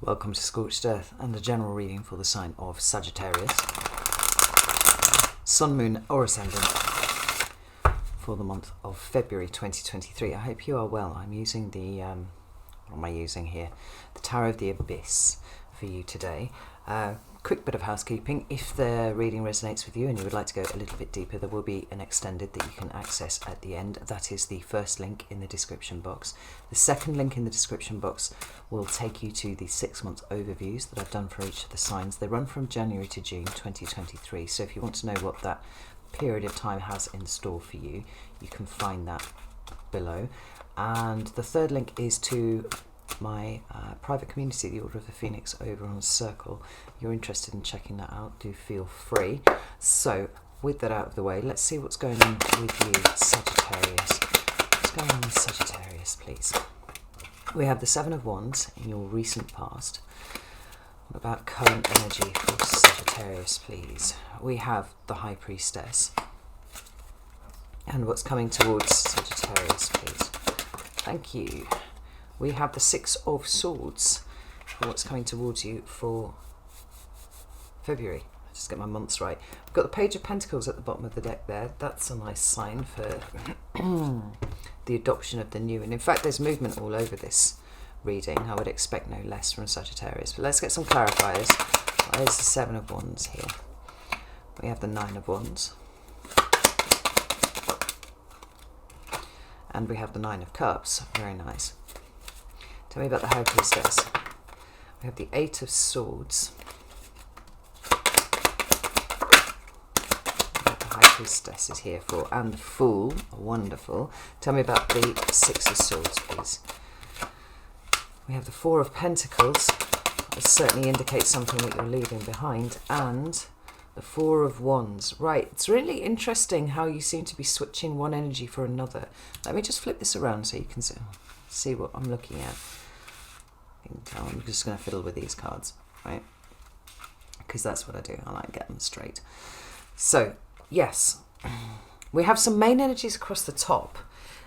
Welcome to Scorched Earth and a general reading for the sign of Sagittarius, Sun, Moon or Ascendant for the month of February 2023. I hope you are well. I'm using the, what am I using here? The Tarot of the Abyss for you today. Quick bit of housekeeping. If the reading resonates with you and you would like to go a little bit deeper, there will be an extended that you can access at the end. That is the first link in the description box. The second link in the description box will take you to the 6-month overviews that I've done for each of the signs. They run from January to June 2023. So if you want to know what that period of time has in store for you, you can find that below. And the third link is to my private community, the Order of the Phoenix, over on Circle. If you're interested in checking that out, do feel free. So with that out of the way, let's see what's going on with you, Sagittarius. What's going on with Sagittarius, please? We have the Seven of Wands in your recent past. What about current energy for Sagittarius, please? We have the High Priestess. And what's coming towards Sagittarius, please? Thank you. We have the Six of Swords for what's coming towards you for February. Just get my months right. We've got the Page of Pentacles at the bottom of the deck there. That's a nice sign for the adoption of the new. And in fact, there's movement all over this reading. I would expect no less from Sagittarius. But let's get some clarifiers. There's the Seven of Wands here. We have the Nine of Wands. And we have the Nine of Cups. Very nice. Tell me about the High Priestess. We have the Eight of Swords. What the High Priestess is here for. And the Fool. Wonderful. Tell me about the Six of Swords, please. We have the Four of Pentacles. That certainly indicates something that you're leaving behind. And the Four of Wands. Right. It's really interesting how you seem to be switching one energy for another. Let me just flip this around so you can see what I'm looking at. I'm just going to fiddle with these cards, right? Because that's what I do. I like getting them straight. So, yes, we have some main energies across the top,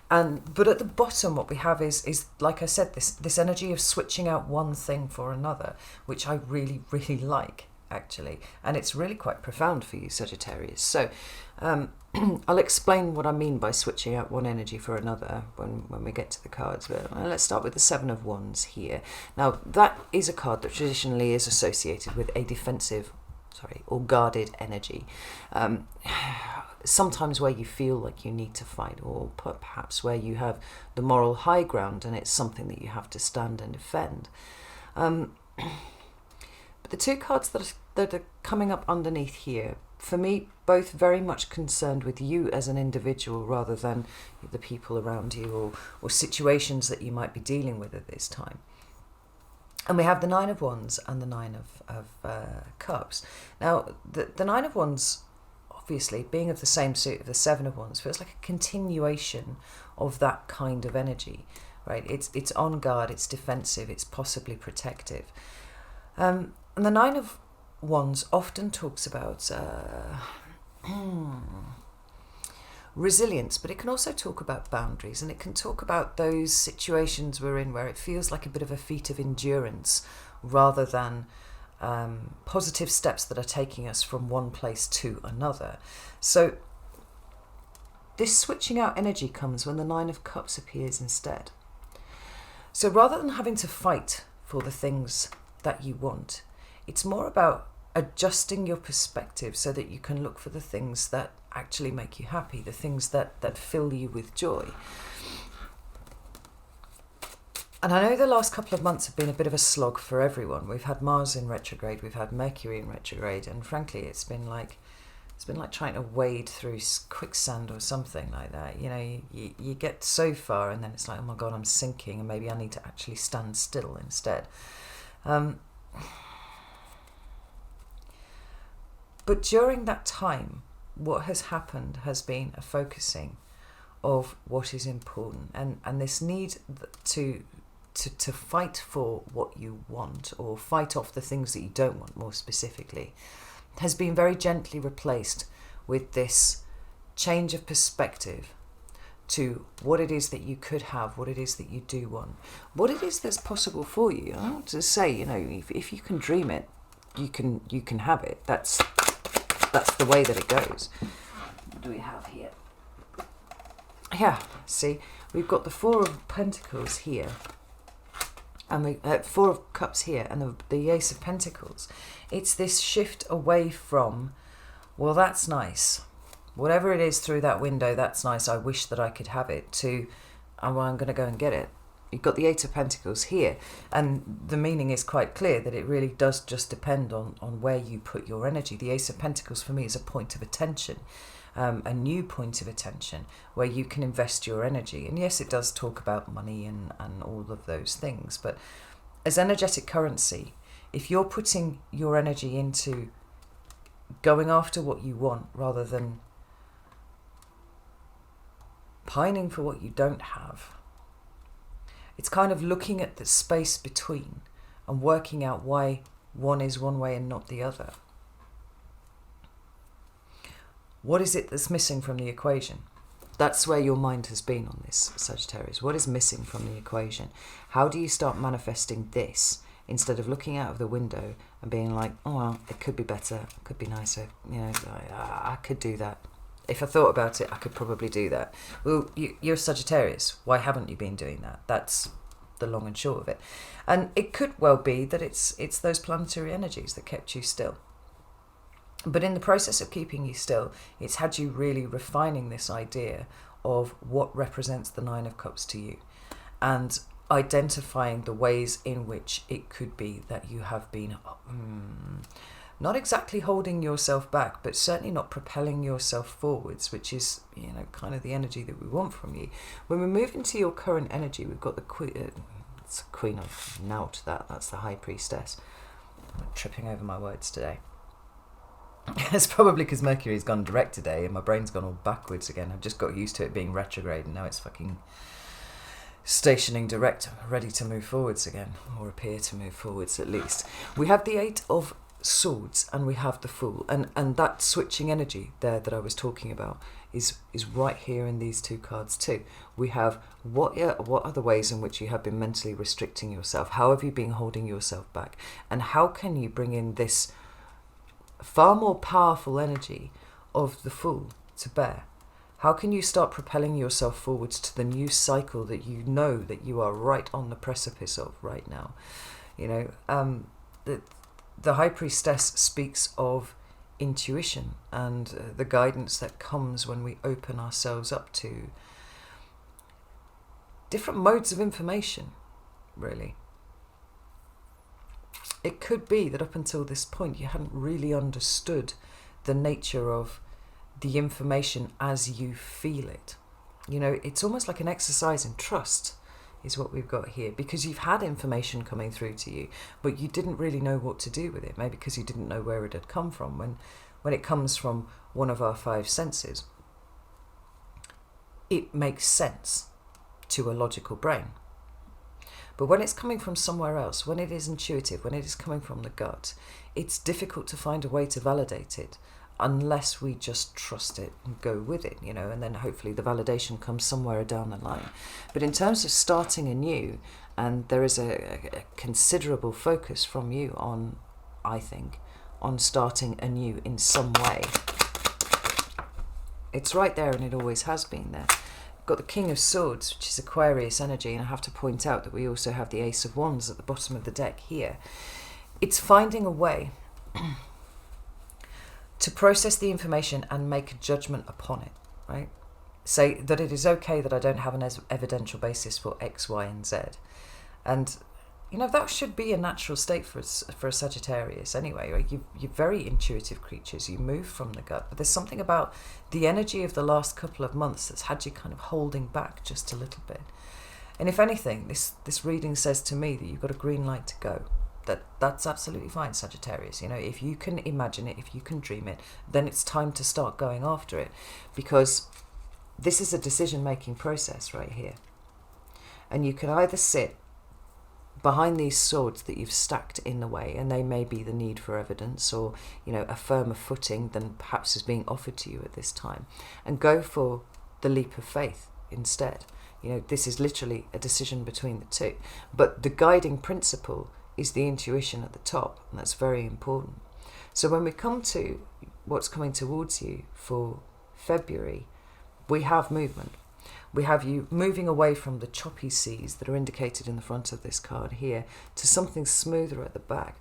but at the bottom, what we have is like I said, this energy of switching out one thing for another, which I really, really like, actually, and it's really quite profound for you, Sagittarius. So, I'll explain what I mean by switching out one energy for another when we get to the cards. But let's start with the Seven of Wands here. Now, that is a card that traditionally is associated with a defensive, or guarded energy. Sometimes where you feel like you need to fight, or perhaps where you have the moral high ground and it's something that you have to stand and defend. But the two cards that are coming up underneath here, for me, both very much concerned with you as an individual rather than the people around you or situations that you might be dealing with at this time. And we have the Nine of Wands and the Nine of Cups. Now, the Nine of Wands, obviously, being of the same suit of the Seven of Wands, feels like a continuation of that kind of energy, right? It's on guard, it's defensive, it's possibly protective. And the Nine of Wands often talks about resilience, but it can also talk about boundaries, and it can talk about those situations we're in where it feels like a bit of a feat of endurance rather than positive steps that are taking us from one place to another. So this switching out energy comes when the Nine of Cups appears instead. So rather than having to fight for the things that you want, it's more about adjusting your perspective so that you can look for the things that actually make you happy, the things that fill you with joy. And I know the last couple of months have been a bit of a slog for everyone. We've had Mars in retrograde, we've had Mercury in retrograde, and frankly, it's been like trying to wade through quicksand or something like that. You know, you get so far, and then it's like, oh my God, I'm sinking, and maybe I need to actually stand still instead. But during that time, what has happened has been a focusing of what is important, and this need to fight for what you want, or fight off the things that you don't want, more specifically, has been very gently replaced with this change of perspective to what it is that you could have, what it is that you do want, what it is that's possible for you. I want to say, if you can dream it, you can have it. That's the way that it goes. What do we have here? Yeah, see, we've got the Four of Pentacles here, and the Four of Cups here, and the Ace of Pentacles. It's this shift away from, well, that's nice. Whatever it is through that window, that's nice. I wish that I could have it, to, oh, well, I'm going to go and get it. You've got the Eight of Pentacles here, and the meaning is quite clear that it really does just depend on where you put your energy. The Ace of Pentacles for me is a point of attention, a new point of attention where you can invest your energy. And yes, it does talk about money and all of those things, but as energetic currency, if you're putting your energy into going after what you want rather than pining for what you don't have, it's kind of looking at the space between and working out why one is one way and not the other. What is it that's missing from the equation? That's where your mind has been on this, Sagittarius. What is missing from the equation? How do you start manifesting this instead of looking out of the window and being like, oh, well, it could be better, it could be nicer, I could do that. If I thought about it, I could probably do that. Well, you're Sagittarius. Why haven't you been doing that? That's the long and short of it. And it could well be that it's those planetary energies that kept you still. But in the process of keeping you still, it's had you really refining this idea of what represents the Nine of Cups to you, and identifying the ways in which it could be that you have been not exactly holding yourself back, but certainly not propelling yourself forwards, which is, kind of the energy that we want from you. When we move into your current energy, we've got the it's Queen of Naut, that's the High Priestess. I'm tripping over my words today. It's probably because Mercury's gone direct today and my brain's gone all backwards again. I've just got used to it being retrograde and now it's fucking stationing direct, ready to move forwards again, or appear to move forwards at least. We have the Eight of Swords and we have the Fool, and that switching energy there that I was talking about is right here in these two cards too. We have what are the ways in which you have been mentally restricting yourself? How have you been holding yourself back? And how can you bring in this far more powerful energy of the Fool to bear? How can you start propelling yourself forwards to the new cycle that you know that you are right on the precipice of right now? The High Priestess speaks of intuition and the guidance that comes when we open ourselves up to different modes of information, really. It could be that up until this point you hadn't really understood the nature of the information as you feel it. It's almost like an exercise in trust is what we've got here, because you've had information coming through to you, but you didn't really know what to do with it, maybe because you didn't know where it had come from. When it comes from one of our five senses, it makes sense to a logical brain. But when it's coming from somewhere else, when it is intuitive, when it is coming from the gut, it's difficult to find a way to validate it unless we just trust it and go with it, and then hopefully the validation comes somewhere down the line. But in terms of starting anew, and there is a considerable focus from you on, I think, on starting anew in some way. It's right there and it always has been there. Got the King of Swords, which is Aquarius energy, and I have to point out that we also have the Ace of Wands at the bottom of the deck here. It's finding a way to process the information and make a judgment upon it, right? Say that it is okay that I don't have an evidential basis for X, Y, and Z. And, that should be a natural state for a Sagittarius anyway. Right? You're very intuitive creatures. You move from the gut. But there's something about the energy of the last couple of months that's had you kind of holding back just a little bit. And if anything, this reading says to me that you've got a green light to go. That's absolutely fine, Sagittarius. If you can imagine it, if you can dream it, then it's time to start going after it, because this is a decision-making process right here. And you can either sit behind these swords that you've stacked in the way, and they may be the need for evidence or, a firmer footing than perhaps is being offered to you at this time, and go for the leap of faith instead. You know, this is literally a decision between the two. But the guiding principle is the intuition at the top, and that's very important. So when we come to what's coming towards you for February, we have movement. We have you moving away from the choppy seas that are indicated in the front of this card here to something smoother at the back.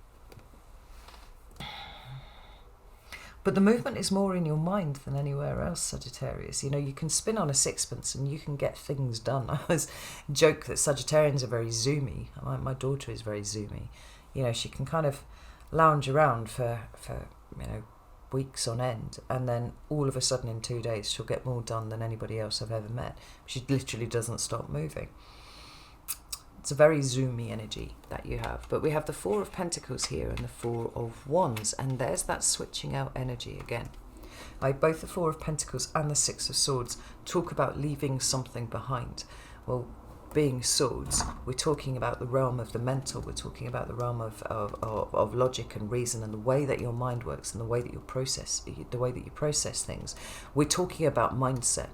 But the movement is more in your mind than anywhere else, Sagittarius. You know, you can spin on a sixpence and you can get things done. I always joke that Sagittarians are very zoomy. My daughter is very zoomy. You know, she can kind of lounge around for weeks on end, and then all of a sudden in 2 days she'll get more done than anybody else I've ever met. She literally doesn't stop moving. It's a very zoomy energy that you have. But we have the Four of Pentacles here and the Four of Wands, and there's that switching out energy again. Like both the Four of Pentacles and the Six of Swords talk about leaving something behind. Well, being swords, we're talking about the realm of the mental, we're talking about the realm of logic and reason and the way that your mind works and the way that you process things. We're talking about mindset.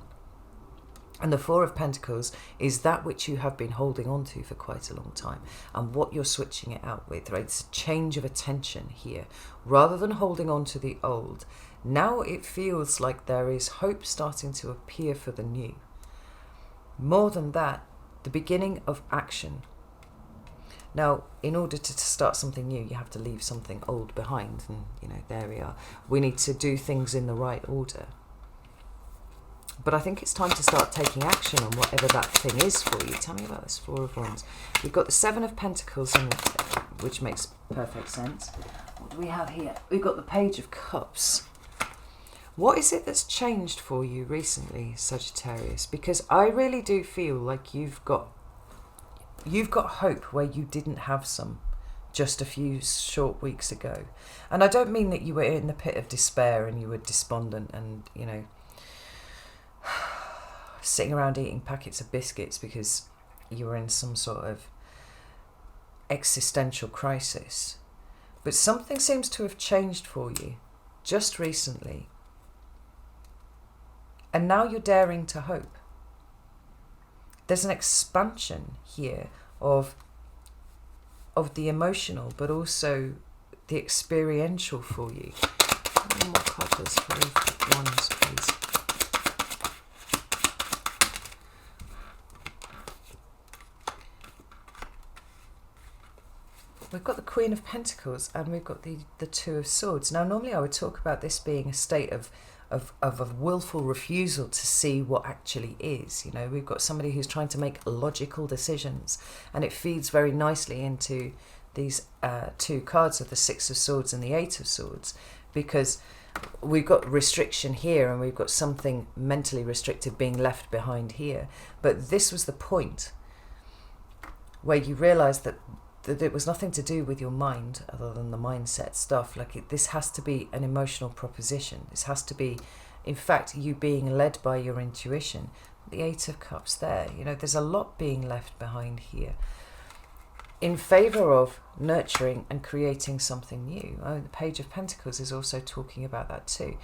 And the Four of Pentacles is that which you have been holding on to for quite a long time, and what you're switching it out with, right? It's a change of attention here. Rather than holding on to the old, now it feels like there is hope starting to appear for the new. More than that, the beginning of action. Now, in order to start something new, you have to leave something old behind, and you know, there we are. We need to do things in the right order. But I think it's time to start taking action on whatever that thing is for you. Tell me about this Four of Wands. We've got the Seven of Pentacles, which makes perfect sense. What do we have here? We've got the Page of Cups. What is it that's changed for you recently, Sagittarius? Because I really do feel like you've got hope where you didn't have some just a few short weeks ago. And I don't mean that you were in the pit of despair and you were despondent and, you know, sitting around eating packets of biscuits because you were in some sort of existential crisis. But something seems to have changed for you just recently. And now you're daring to hope. There's an expansion here of the emotional, but also the experiential for you. One more cards for Wands, please. We've got the Queen of Pentacles and we've got the Two of Swords. Now, normally I would talk about this being a state of a willful refusal to see what actually is. You know, we've got somebody who's trying to make logical decisions, and it feeds very nicely into these two cards of the Six of Swords and the Eight of Swords, because we've got restriction here and we've got something mentally restrictive being left behind here. But this was the point where you realize that it was nothing to do with your mind other than the mindset stuff. Like this has to be an emotional proposition. This has to be, in fact, you being led by your intuition. The Eight of Cups there, you know, there's a lot being left behind here in favor of nurturing and creating something new. Oh, the Page of Pentacles is also talking about that too.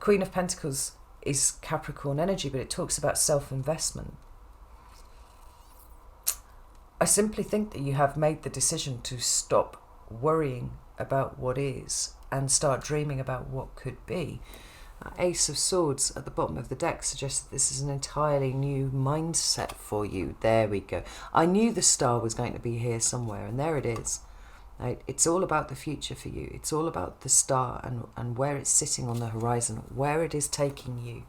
Queen of Pentacles is Capricorn energy, but it talks about self-investment. I simply think that you have made the decision to stop worrying about what is and start dreaming about what could be. Ace of Swords at the bottom of the deck suggests that this is an entirely new mindset for you. There we go. I knew the star was going to be here somewhere, and there it is. Right? It's all about the future for you. It's all about the star and where it's sitting on the horizon, where it is taking you.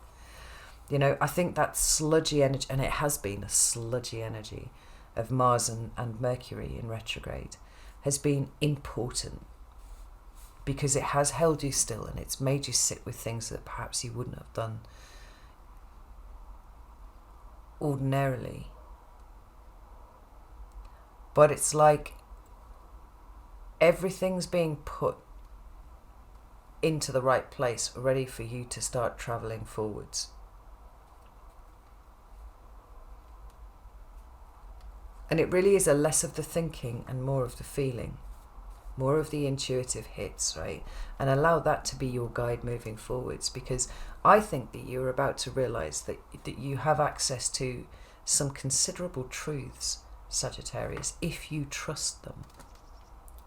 You know, I think that sludgy energy, and it has been a sludgy energy, of Mars and Mercury in retrograde has been important, because it has held you still and it's made you sit with things that perhaps you wouldn't have done ordinarily. But it's like everything's being put into the right place, ready for you to start traveling forwards. And it really is a less of the thinking and more of the feeling. more of the intuitive hits, right? And allow that to be your guide moving forwards, because I think that you're about to realize that you have access to some considerable truths, Sagittarius, if you trust them.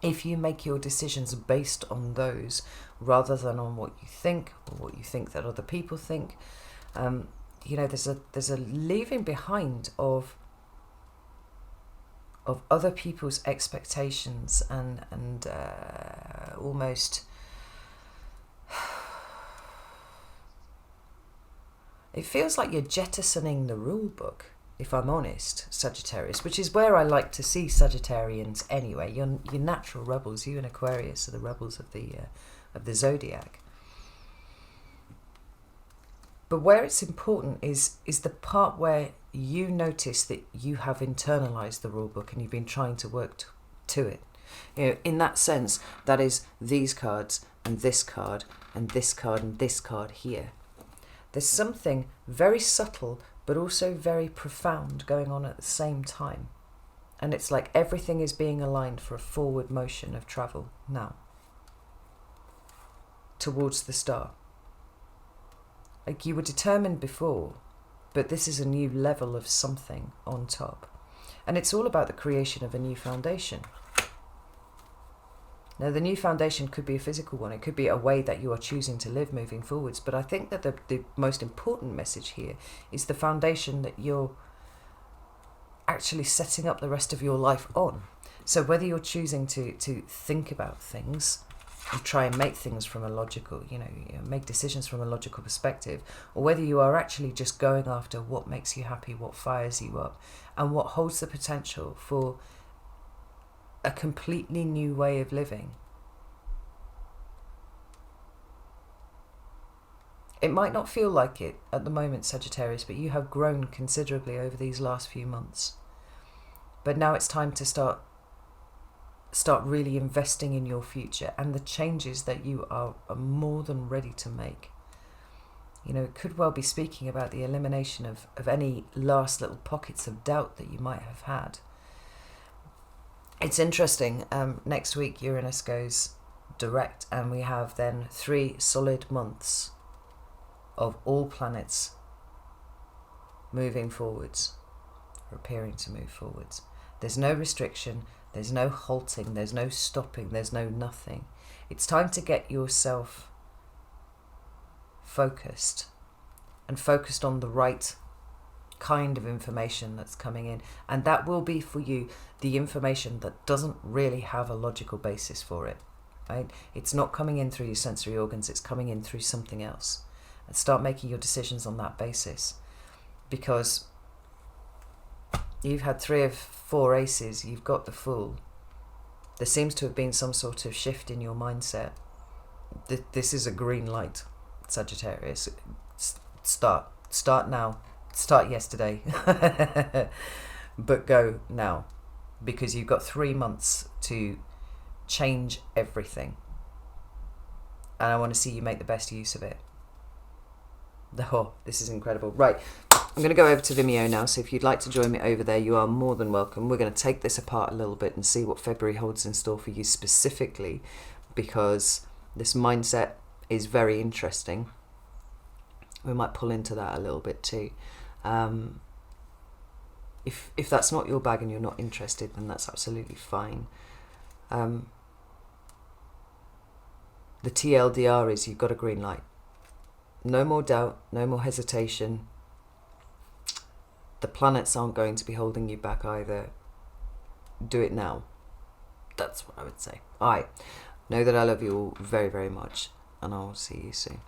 If you make your decisions based on those rather than on what you think or what you think that other people think, there's a leaving behind of other people's expectations and almost it feels like you're jettisoning the rule book, if I'm honest, Sagittarius, which is where I like to see Sagittarians anyway. You're natural rebels. You and Aquarius are the rebels of the zodiac. But where it's important is the part where you notice that you have internalized the rule book and you've been trying to work to it. In that sense, that is these cards and this card and this card and this card here. There's something very subtle but also very profound going on at the same time. And it's like everything is being aligned for a forward motion of travel now towards the star. Like you were determined before, but this is a new level of something on top. And it's all about the creation of a new foundation. Now, the new foundation could be a physical one. It could be a way that you are choosing to live moving forwards. But I think that the most important message here is the foundation that you're actually setting up the rest of your life on. So whether you're choosing to think about things and try and make things from a logical, make decisions from a logical perspective, or whether you are actually just going after what makes you happy, what fires you up, and what holds the potential for a completely new way of living. It might not feel like it at the moment, Sagittarius, but you have grown considerably over these last few months. But now it's time to start really investing in your future and the changes that you are more than ready to make. It could well be speaking about the elimination of any last little pockets of doubt that you might have had. It's interesting, next week Uranus goes direct and we have then 3 solid months of all planets moving forwards, or appearing to move forwards. There's no restriction, there's no halting, there's no stopping, there's no nothing. It's time to get yourself focused on the right kind of information that's coming in, and that will be for you the information that doesn't really have a logical basis for it, right? It's not coming in through your sensory organs, it's coming in through something else. And start making your decisions on that basis, because you've had 3 of 4 aces, you've got the Fool. There seems to have been some sort of shift in your mindset. This is a green light, Sagittarius. Start now. Start yesterday. But go now, because you've got 3 months to change everything. And I want to see you make the best use of it. Oh, this is incredible. Right, I'm going to go over to Vimeo now, so if you'd like to join me over there, you are more than welcome. We're going to take this apart a little bit and see what February holds in store for you specifically, because this mindset is very interesting. We might pull into that a little bit too. If that's not your bag and you're not interested, then that's absolutely fine. The TLDR is you've got a green light. No more doubt, no more hesitation. The planets aren't going to be holding you back either. Do it now. That's what I would say. All right. Know that I love you all very, very much, and I'll see you soon.